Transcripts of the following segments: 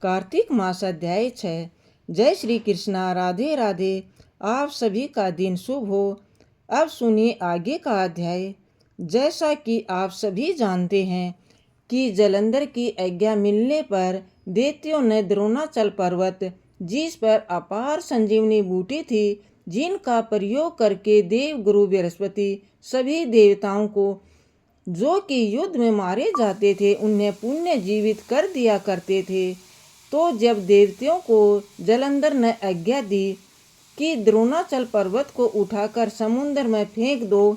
कार्तिक मास अध्याय 6। जय श्री कृष्णा। राधे राधे। आप सभी का दिन शुभ हो। अब सुनिए आगे का अध्याय। जैसा कि आप सभी जानते हैं कि जलंधर की आज्ञा मिलने पर दैत्यों ने द्रोणाचल पर्वत, जिस पर अपार संजीवनी बूटी थी, जिनका प्रयोग करके देव गुरु बृहस्पति सभी देवताओं को जो कि युद्ध में मारे जाते थे उन्हें पुण्य जीवित कर दिया करते थे, तो जब देवताओं को जलंधर ने आज्ञा दी कि द्रोणाचल पर्वत को उठाकर समुद्र में फेंक दो,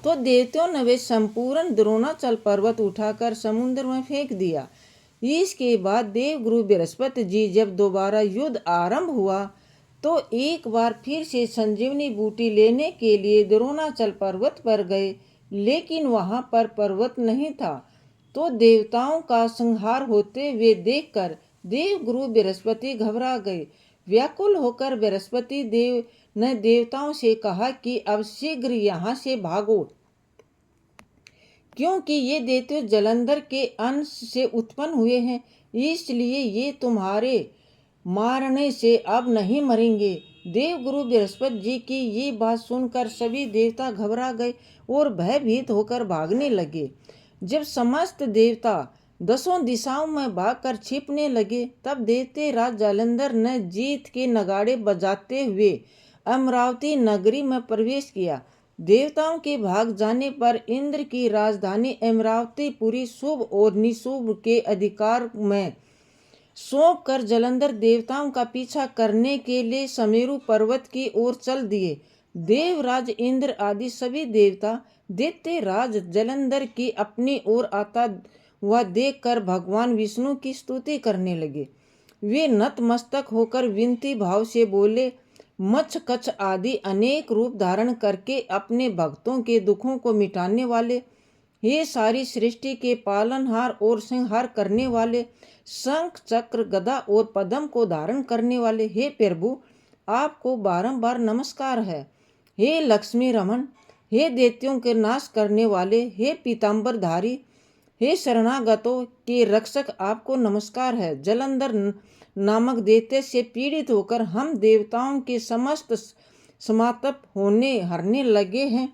तो देवताओं ने वे संपूर्ण द्रोणाचल पर्वत उठाकर समुद्र में फेंक दिया। इसके बाद देवगुरु बृहस्पति जी जब दोबारा युद्ध आरंभ हुआ तो एक बार फिर से संजीवनी बूटी लेने के लिए द्रोणाचल पर्वत पर गए, लेकिन वहां पर पर्वत नहीं था। तो देवताओं का संहार होते हुए देखकर देवगुरु बृहस्पति घबरा गए। व्याकुल होकर बृहस्पति देव ने देवताओं से कहा कि अब शीघ्र यहाँ से भागो, क्योंकि ये दैत्य जलंधर के अंश से उत्पन्न हुए हैं, इसलिए ये तुम्हारे मारने से अब नहीं मरेंगे। देवगुरु बृहस्पति जी की ये बात सुनकर सभी देवता घबरा गए और भयभीत होकर भागने लगे। जब समस्त देवता दसों दिशाओं में भागकर छिपने लगे, तब दैत्य राज जलंधर ने जीत के नगाड़े बजाते हुए अमरावती नगरी में प्रवेश किया। देवताओं के भाग जाने पर इंद्र की राजधानी अमरावती पूरी शुभ और निशुभ के अधिकार में सौंप कर जलंधर देवताओं का पीछा करने के लिए समेरु पर्वत की ओर चल दिए। देवराज इंद्र आदि सभी देवता दैत्य राज जलंधर की अपनी ओर आता हुआ देखकर भगवान विष्णु की स्तुति करने लगे। वे नतमस्तक होकर विनती भाव से बोले, मच्छ कच्छ आदि अनेक रूप धारण करके अपने भक्तों के दुखों को मिटाने वाले, हे सारी सृष्टि के पालनहार और संहार करने वाले, शंख चक्र गदा और पद्म को धारण करने वाले, हे प्रभु आपको बारंबार नमस्कार है। हे लक्ष्मी रमन, हे दैत्यों के नाश करने वाले, हे पीताम्बरधारी, हे शरणागतों के रक्षक आपको नमस्कार है। जलंधर नामक दैत्य से पीड़ित होकर हम देवताओं के समस्त समातप होने हरने लगे हैं।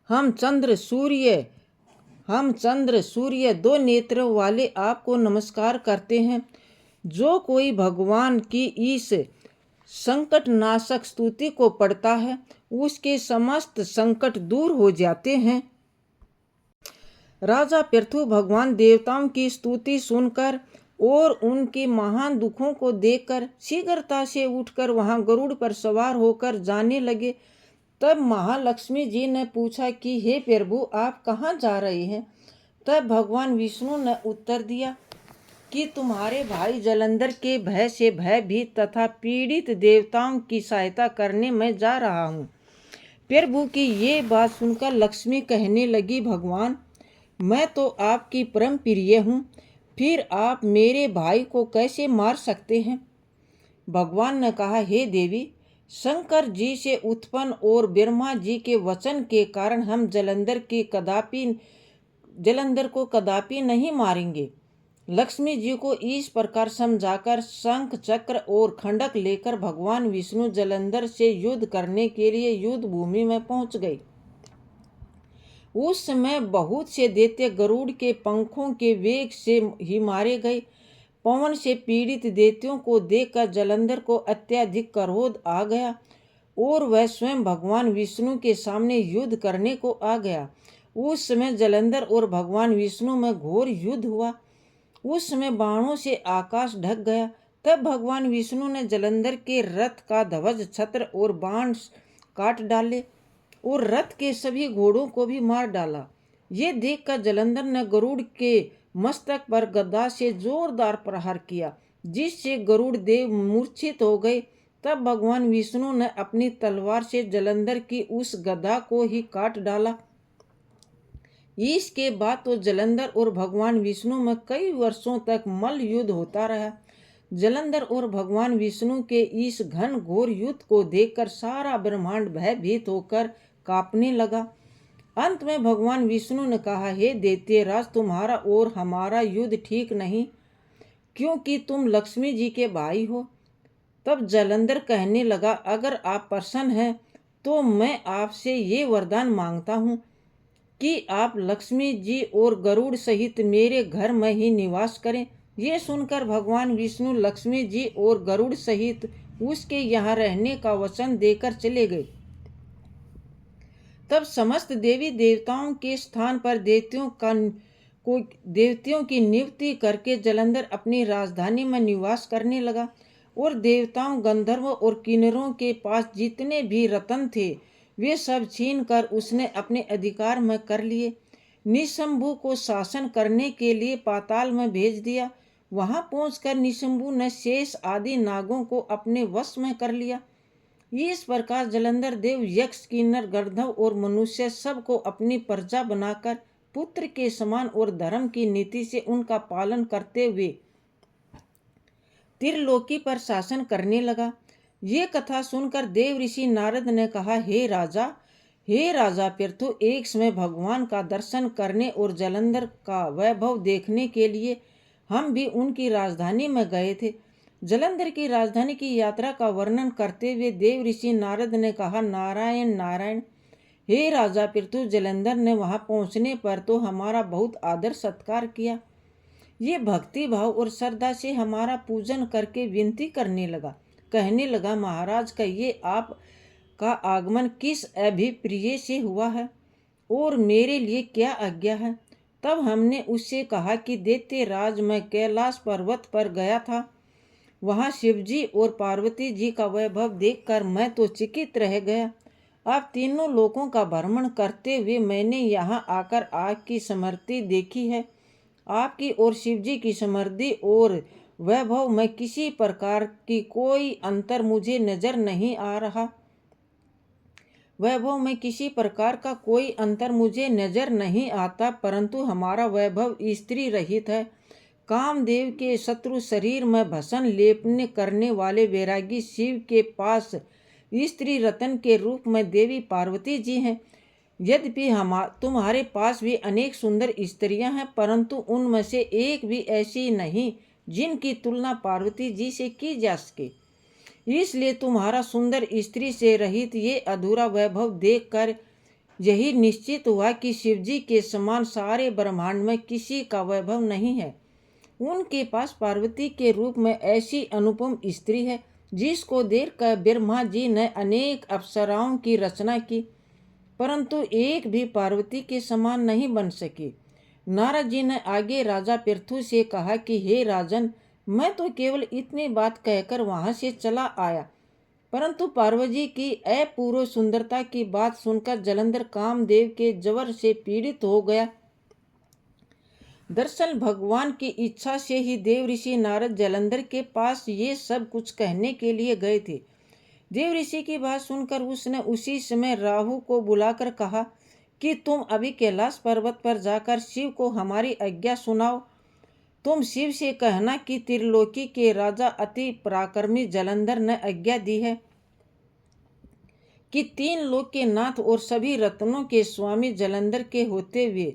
हम चंद्र सूर्य दो नेत्रों वाले आपको नमस्कार करते हैं। जो कोई भगवान की इस संकट नाशक स्तुति को पढ़ता है उसके समस्त संकट दूर हो जाते हैं। राजा पृथु भगवान देवताओं की स्तुति सुनकर और उनके महान दुखों को देखकर शीघ्रता से उठकर वहां गरुड़ पर सवार होकर जाने लगे। तब महालक्ष्मी जी ने पूछा कि हे प्रभु आप कहाँ जा रहे हैं? तब भगवान विष्णु ने उत्तर दिया कि तुम्हारे भाई जलंधर के भय से भयभीत तथा पीड़ित देवताओं की सहायता करने में जा रहा हूँ। प्रभु की ये बात सुनकर लक्ष्मी कहने लगी, भगवान मैं तो आपकी परम प्रिय हूँ, फिर आप मेरे भाई को कैसे मार सकते हैं? भगवान ने कहा, हे देवी, शंकर जी से उत्पन्न और ब्रह्मा जी के वचन के कारण हम जलंधर को कदापि नहीं मारेंगे। लक्ष्मी जी को इस प्रकार समझाकर शंख चक्र और खंडक लेकर भगवान विष्णु जलंधर से युद्ध करने के लिए युद्ध भूमि में पहुंच गए। उस समय बहुत से दैत्य गरुड़ के पंखों के वेग से ही मारे गए। पवन से पीड़ित दैत्यों को देखकर जलंधर को अत्यधिक क्रोध आ गया और वह स्वयं भगवान विष्णु के सामने युद्ध करने को आ गया। उस समय जलंधर और भगवान विष्णु में घोर युद्ध हुआ। उस समय बाणों से आकाश ढक गया। तब भगवान विष्णु ने जलंधर के रथ का ध्वज छत्र और बाण काट डाले और रथ के सभी घोड़ों को भी मार डाला। ये देखकर जलंधर ने गरुड़ के मस्तक पर गदा से जोरदार प्रहार किया, जिससे गरुड़ देव मूर्छित हो गए। तब भगवान विष्णु ने अपनी तलवार से जलंधर की उस गदा को ही काट डाला। इसके बाद तो जलंधर और भगवान विष्णु में कई वर्षों तक मल्ल युद्ध होता रहा। जलंधर और भगवान विष्णु के इस घन घोर युद्ध को देखकर सारा ब्रह्मांड भयभीत होकर कांपने लगा। अंत में भगवान विष्णु ने कहा, हे दैत्यराज, तुम्हारा और हमारा युद्ध ठीक नहीं, क्योंकि तुम लक्ष्मी जी के भाई हो। तब जलंधर कहने लगा, अगर आप प्रसन्न हैं तो मैं आपसे ये वरदान मांगता हूँ कि आप लक्ष्मी जी और गरुड़ सहित मेरे घर में ही निवास करें। ये सुनकर भगवान विष्णु लक्ष्मी जी और गरुड़ सहित उसके यहाँ रहने का वचन देकर चले गए। तब समस्त देवी देवताओं के स्थान पर देवतियों की नियुक्ति करके जलंधर अपनी राजधानी में निवास करने लगा और देवताओं, गंधर्वों और किन्नरों के पास जितने भी रत्न थे वे सब छीन कर उसने अपने अधिकार में कर लिए। निशंभु को शासन करने के लिए पाताल में भेज दिया। वहां पहुंचकर निशंभु ने शेष आदि नागों को अपने वश में कर लिया। इस प्रकार जलंधर देव यक्ष, किन्नर, गंधर्व और मनुष्य सबको अपनी प्रजा बनाकर पुत्र के समान और धर्म की नीति से उनका पालन करते हुए त्रिलोकी पर शासन करने लगा। ये कथा सुनकर देव ऋषि नारद ने कहा, हे राजा पृथु, एक समय भगवान का दर्शन करने और जलंधर का वैभव देखने के लिए हम भी उनकी राजधानी में गए थे। जलंधर की राजधानी की यात्रा का वर्णन करते हुए देव ऋषि नारद ने कहा, नारायण नारायण। हे राजा पृथु, जलंधर ने वहां पहुंचने पर तो हमारा बहुत आदर सत्कार किया। ये भक्ति भाव और श्रद्धा से हमारा पूजन करके विनती करने लगा, कहने लगा, महाराज कहिए आप का आगमन किस अभिप्रिय से हुआ है और मेरे लिए क्या आज्ञा है। तब हमने उससे कहा कि दैत्यराज, मैं कैलाश पर्वत पर गया था। वहां शिवजी और पार्वती जी का वैभव देखकर मैं तो चकित रह गया। अब तीनों लोकों का भ्रमण करते हुए मैंने यहाँ आकर आग की समृद्धि देखी है। आपकी और शिवजी की समृद्धि और वैभव में किसी प्रकार की कोई अंतर मुझे नजर नहीं आ रहा। वैभव में किसी प्रकार का कोई अंतर मुझे नजर नहीं आता, परंतु हमारा वैभव स्त्री रहित है। कामदेव के शत्रु शरीर में भसन लेपन करने वाले वैरागी शिव के पास स्त्री रत्न के रूप में देवी पार्वती जी हैं। यद्यपि तुम्हारे पास भी अनेक सुंदर स्त्रियां हैं, परंतु उनमें से एक भी ऐसी नहीं जिनकी तुलना पार्वती जी से की जा सके। इसलिए तुम्हारा सुंदर स्त्री से रहित ये अधूरा वैभव देखकर यही निश्चित हुआ कि शिवजी के समान सारे ब्रह्मांड में किसी का वैभव नहीं है। उनके पास पार्वती के रूप में ऐसी अनुपम स्त्री है जिसको देखकर ब्रह्मा जी ने अनेक अप्सराओं की रचना की, परंतु एक भी पार्वती के समान नहीं बन सकी। नारद जी ने आगे राजा पृथु से कहा कि हे राजन, मैं तो केवल इतनी बात कहकर वहां से चला आया, परंतु पार्वती की अपूर्व सुंदरता की बात सुनकर जलंधर कामदेव के जबर से पीड़ित हो गया। दरअसल भगवान की इच्छा से ही देव ऋषि नारद जलंधर के पास ये सब कुछ कहने के लिए गए थे। देव ऋषि की बात सुनकर उसने उसी समय राहु को बुलाकर कहा कि तुम अभी कैलाश पर्वत पर जाकर शिव को हमारी आज्ञा सुनाओ। तुम शिव से कहना कि त्रिलोकी के राजा अति पराक्रमी जलंधर ने आज्ञा दी है कि तीन लोक के नाथ और सभी रत्नों के स्वामी जलंधर के होते हुए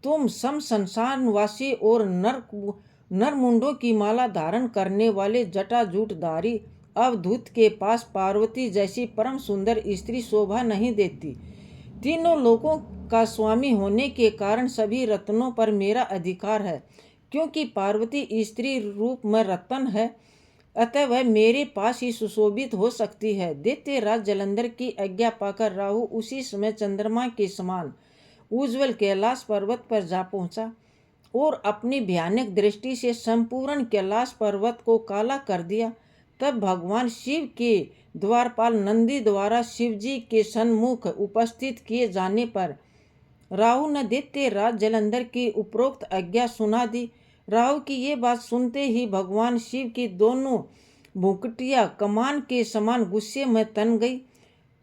तुम संसारवासी और नरमुंडों की माला धारण करने वाले जटाजूटधारी अवधूत के पास पार्वती जैसी परम सुंदर स्त्री शोभा नहीं देती। तीनों लोकों का स्वामी होने के कारण सभी रत्नों पर मेरा अधिकार है, क्योंकि पार्वती स्त्री रूप में रत्न है, अतः वह मेरे पास ही सुशोभित हो सकती है। दैत्यराज जलंधर की आज्ञा पाकर राहु उसी समय चंद्रमा के समान उज्ज्वल कैलाश पर्वत पर जा पहुंचा और अपनी भयानक दृष्टि से संपूर्ण कैलाश पर्वत को काला कर दिया। तब भगवान शिव के द्वारपाल नंदी द्वारा शिवजी के सन्मुख उपस्थित किए जाने पर राहु ने दैत्यराज जलंधर की उपरोक्त आज्ञा सुना दी। राहु की ये बात सुनते ही भगवान शिव की दोनों भुकटियां कमान के समान गुस्से में तन गई।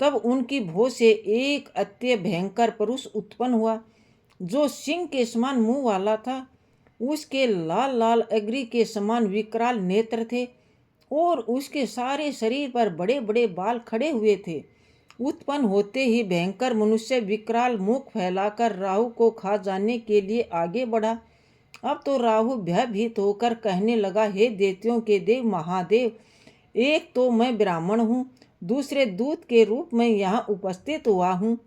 तब उनकी भौं से एक अत्य भयंकर पुरुष उत्पन्न हुआ, जो सिंह के समान मुंह वाला था। उसके लाल लाल अग्नि के समान विकराल नेत्र थे और उसके सारे शरीर पर बड़े बड़े बाल खड़े हुए थे उत्पन्न होते ही भयंकर मनुष्य विकराल मुख फैलाकर राहु को खा जाने के लिए आगे बढ़ा। अब तो राहु भयभीत होकर कहने लगा, हे देवताओं के देव महादेव, एक तो मैं ब्राह्मण हूँ, दूसरे दूत के रूप में यहाँ उपस्थित हुआ हूँ,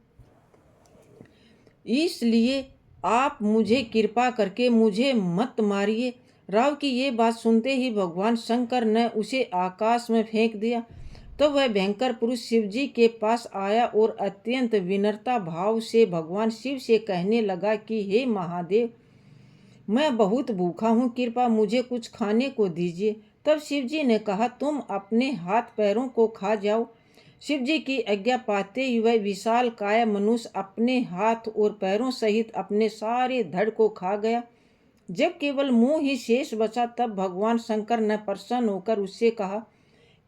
इसलिए आप मुझे कृपा करके मुझे मत मारिए। राहु की ये बात सुनते ही भगवान शंकर ने उसे आकाश में फेंक दिया। तो वह भयंकर पुरुष शिव जी के पास आया और अत्यंत विनम्रता भाव से भगवान शिव से कहने लगा कि हे महादेव, मैं बहुत भूखा हूँ, कृपा मुझे कुछ खाने को दीजिए। तब शिव जी ने कहा, तुम अपने हाथ पैरों को खा जाओ। शिव जी की आज्ञा पाते ही वह विशाल काय मनुष्य अपने हाथ और पैरों सहित अपने सारे धड़ को खा गया। जब केवल मुंह ही शेष बचा तब भगवान शंकर ने प्रसन्न होकर उससे कहा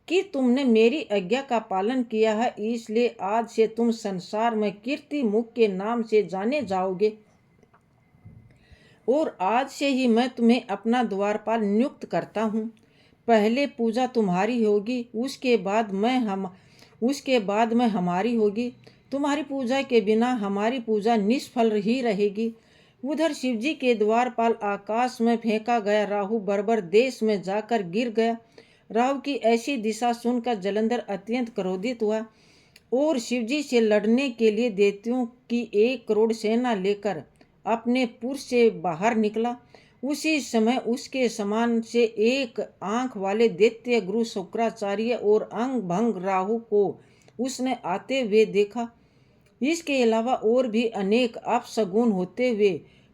कि तुमने मेरी आज्ञा का पालन किया है, इसलिए आज से तुम संसार में कीर्ति मुख के नाम से जाने जाओगे और आज से ही मैं तुम्हें अपना द्वारपाल नियुक्त करता हूँ। पहले पूजा तुम्हारी होगी, उसके बाद में हमारी होगी। तुम्हारी पूजा के बिना हमारी पूजा निष्फल ही रहेगी। उधर शिवजी के द्वारपाल आकाश में फेंका गया राहु बर्बर देश में जाकर गिर गया। राहु की ऐसी दिशा सुनकर जलंधर अत्यंत क्रोधित हुआ और शिवजी से लड़ने के लिए देवताओं की 1 करोड़ सेना लेकर अपने पुर से बाहर निकला। उसी समय उसके समान से एक आंख वाले दैत्य गुरु शुक्राचार्य और अंग भंग राहु को उसने आते हुए देखा। इसके अलावा और भी अनेक अपशगुन होते हुए,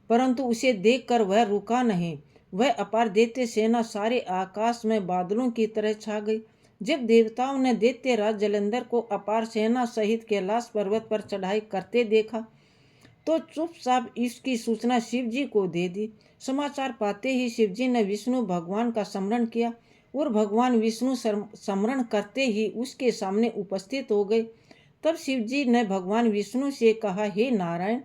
परंतु उसे देखकर वह रुका नहीं। वह अपार दैत्य सेना सारे आकाश में बादलों की तरह छा गई। जब देवताओं ने दैत्य राज जलंधर को अपार सेना सहित कैलाश पर्वत पर चढ़ाई करते देखा तो चुपचाप इसकी सूचना शिव जी को दे दी। समाचार पाते ही शिव जी ने विष्णु भगवान का स्मरण किया और भगवान विष्णु स्मरण करते ही उसके सामने उपस्थित हो गए। तब शिव जी ने भगवान विष्णु से कहा, हे नारायण,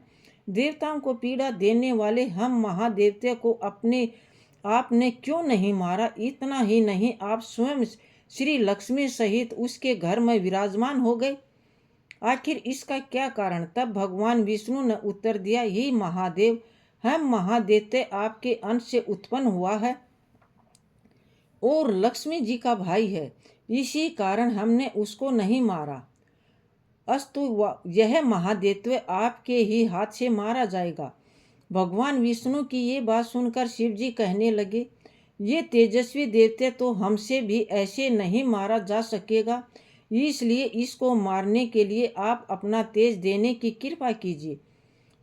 देवताओं को पीड़ा देने वाले हम महादेवता को आपने क्यों नहीं मारा? इतना ही नहीं, आप स्वयं श्री लक्ष्मी सहित उसके घर में विराजमान हो गए। आखिर इसका क्या कारण? तब भगवान विष्णु ने उत्तर दिया, हे महादेव, हम महादेवता आपके अंश से उत्पन्न हुआ है और लक्ष्मी जी का भाई है, इसी कारण हमने उसको नहीं मारा। अस्तु यह महादेवत्व आपके ही हाथ से मारा जाएगा। भगवान विष्णु की ये बात सुनकर शिव जी कहने लगे, ये तेजस्वी देवता तो हमसे भी ऐसे नहीं मारा जा सकेगा, इसलिए इसको मारने के लिए आप अपना तेज देने की कृपा कीजिए।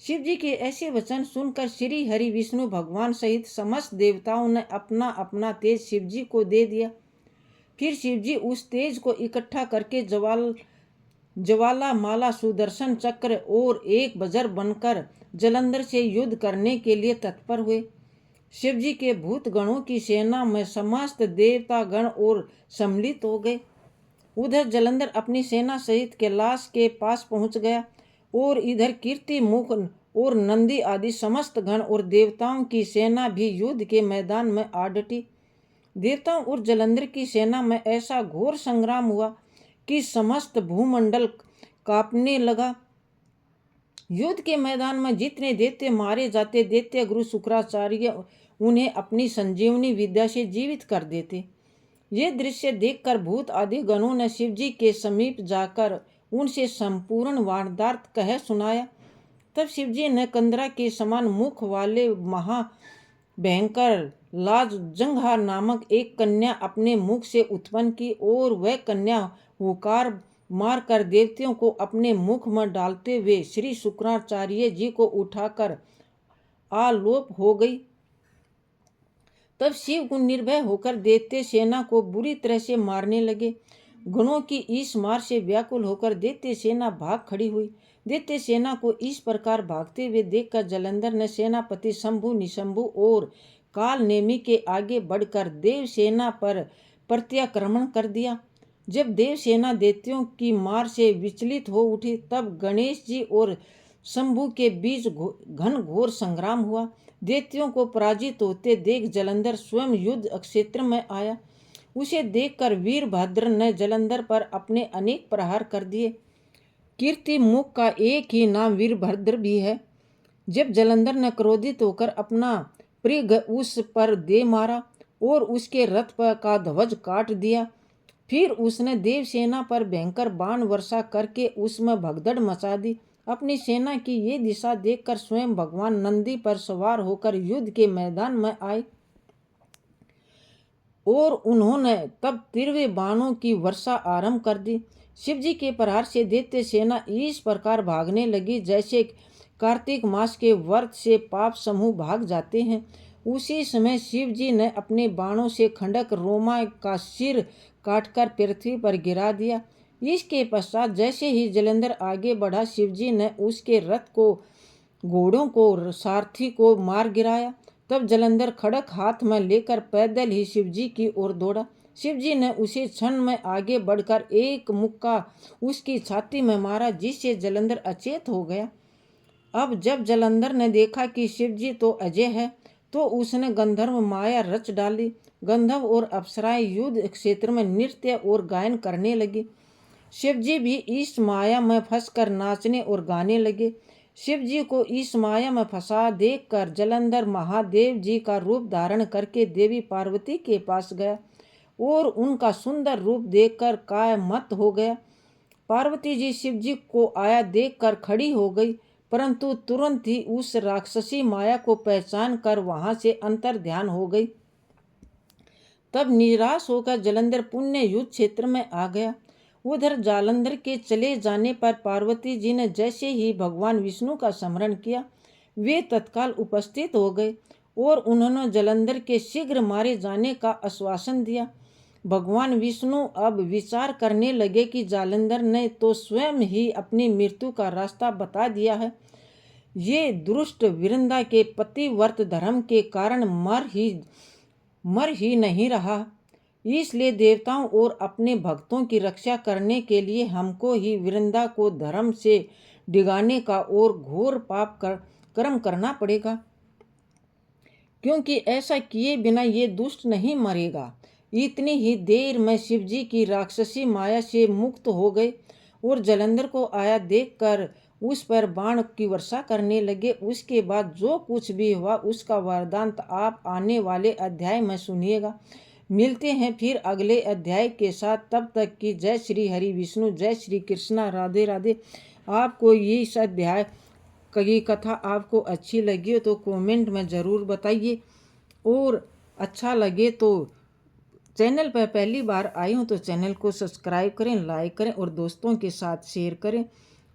शिव जी के ऐसे वचन सुनकर श्री हरि विष्णु भगवान सहित समस्त देवताओं ने अपना अपना तेज शिव जी को दे दिया। फिर शिव जी उस तेज को इकट्ठा करके ज्वाला माला, सुदर्शन चक्र और एक वज्र बनकर जलंधर से युद्ध करने के लिए तत्पर हुए। शिव जी के भूत गणों की सेना में समस्त देवता गण और सम्मिलित हो गए। उधर जलंधर अपनी सेना सहित कैलाश के पास पहुंच गया और इधर कीर्ति मुख और नंदी आदि समस्त गण और देवताओं की सेना भी युद्ध के मैदान में आ डटी। देवताओं और जलंधर की सेना में ऐसा घोर संग्राम हुआ कि समस्त भूमंडल कांपने लगा। युद्ध के मैदान में जितने दैत्य मारे जाते, दैत्य गुरु शुक्राचार्य उन्हें अपनी संजीवनी विद्या से जीवित कर देते। ये दृश्य देखकर भूत आदि गणों ने शिव जी के समीप जाकर उनसे संपूर्ण वारदात कह सुनाया। तब शिव जी ने कंदरा के समान मुख वाले महा भयंकर लाजजंघा नामक एक कन्या अपने मुख से उत्पन्न की और वह कन्या हुकार मारकर देवताओं को अपने मुख में डालते हुए श्री शुक्राचार्य जी को उठाकर आलोप हो गई। तब शिव गुण निर्भय होकर दैत्य सेना को बुरी तरह से मारने लगे। गुणों की इस मार से व्याकुल होकर दैत्य सेना भाग खड़ी हुई। दैत्य सेना को इस प्रकार भागते हुए देखकर जलंधर ने सेनापति शंभु, निशंभु और काल नेमी के आगे बढ़कर देव सेना पर प्रत्याक्रमण कर दिया। जब देव सेना दैत्यों की मार से विचलित हो उठी तब गणेश जी और शंभु के बीच घन घोर संग्राम हुआ। दैत्यों को पराजित होते देख जलंधर स्वयं युद्ध क्षेत्र में आया। उसे देखकर वीरभद्र ने जलंधर पर अपने अनेक प्रहार कर दिए। कीर्ति मुख का एक ही नाम वीरभद्र भी है। जब जलंधर ने क्रोधित होकर अपना पृग उस पर दे मारा और उसके रथ पर का ध्वज काट दिया, फिर उसने देवसेना पर भयंकर बाण वर्षा करके उसमें भगदड़ मचा दी। अपनी सेना की ये दिशा देखकर स्वयं भगवान नंदी पर सवार होकर युद्ध के मैदान में आए और उन्होंने तब तीव्र बाणों की वर्षा आरंभ कर दी। शिवजी के प्रहार से दैत्य सेना इस प्रकार भागने लगी जैसे कार्तिक मास के व्रत से पाप समूह भाग जाते हैं। उसी समय शिवजी ने अपने बाणों से खंडक रोमा का सिर काटकर पृथ्वी पर गिरा दिया। इसके पश्चात जैसे ही जलंधर आगे बढ़ा, शिवजी ने उसके रथ को, घोड़ों को, सारथी को मार गिराया। तब जलंधर खड़क हाथ में लेकर पैदल ही शिवजी की ओर दौड़ा। शिवजी ने उसे क्षण में आगे बढ़कर एक मुक्का उसकी छाती में मारा, जिससे जलंधर अचेत हो गया। अब जब जलंधर ने देखा कि शिवजी तो अजय है, तो उसने गंधर्व माया रच डाली। गंधर्व और अप्सराएं युद्ध क्षेत्र में नृत्य और गायन करने लगी। शिवजी भी इस माया में फंसकर नाचने और गाने लगे। शिवजी को इस माया में फंसा देखकर जलंधर महादेव जी का रूप धारण करके देवी पार्वती के पास गया और उनका सुंदर रूप देखकर कायमत हो गया। पार्वती जी शिवजी को आया देखकर खड़ी हो गई, परंतु तुरंत ही उस राक्षसी माया को पहचान कर वहां से अंतर ध्यान हो गई। तब निराश होकर जलंधर पुण्य युद्ध क्षेत्र में आ गया। उधर जालंधर के चले जाने पर पार्वती जी ने जैसे ही भगवान विष्णु का स्मरण किया, वे तत्काल उपस्थित हो गए और उन्होंने जलंधर के शीघ्र मारे जाने का आश्वासन दिया। भगवान विष्णु अब विचार करने लगे कि जालंधर ने तो स्वयं ही अपनी मृत्यु का रास्ता बता दिया है। ये दुष्ट वृंदा के पतिव्रत धर्म के कारण मर ही नहीं रहा। इसलिए देवताओं और अपने भक्तों की रक्षा करने के लिए हमको ही वृंदा को धर्म से डिगाने का और घोर पाप कर्म करना पड़ेगा, क्योंकि ऐसा किए बिना ये दुष्ट नहीं मरेगा। इतनी ही देर में शिवजी की राक्षसी माया से मुक्त हो गए और जलंधर को आया देखकर उस पर बाण की वर्षा करने लगे। उसके बाद जो कुछ भी हुआ उसका वृत्तांत आप आने वाले अध्याय में सुनिएगा। मिलते हैं फिर अगले अध्याय के साथ। तब तक की जय श्री हरि विष्णु, जय श्री कृष्णा, राधे राधे। आपको ये इस अध्याय की कथा आपको अच्छी लगी हो तो कमेंट में ज़रूर बताइए, और अच्छा लगे तो चैनल पर पहली बार आई हूँ तो चैनल को सब्सक्राइब करें, लाइक करें और दोस्तों के साथ शेयर करें,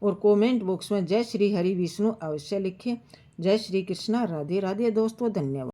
और कमेंट बॉक्स में जय श्री हरि विष्णु अवश्य लिखें। जय श्री कृष्णा, राधे राधे दोस्तों, धन्यवाद।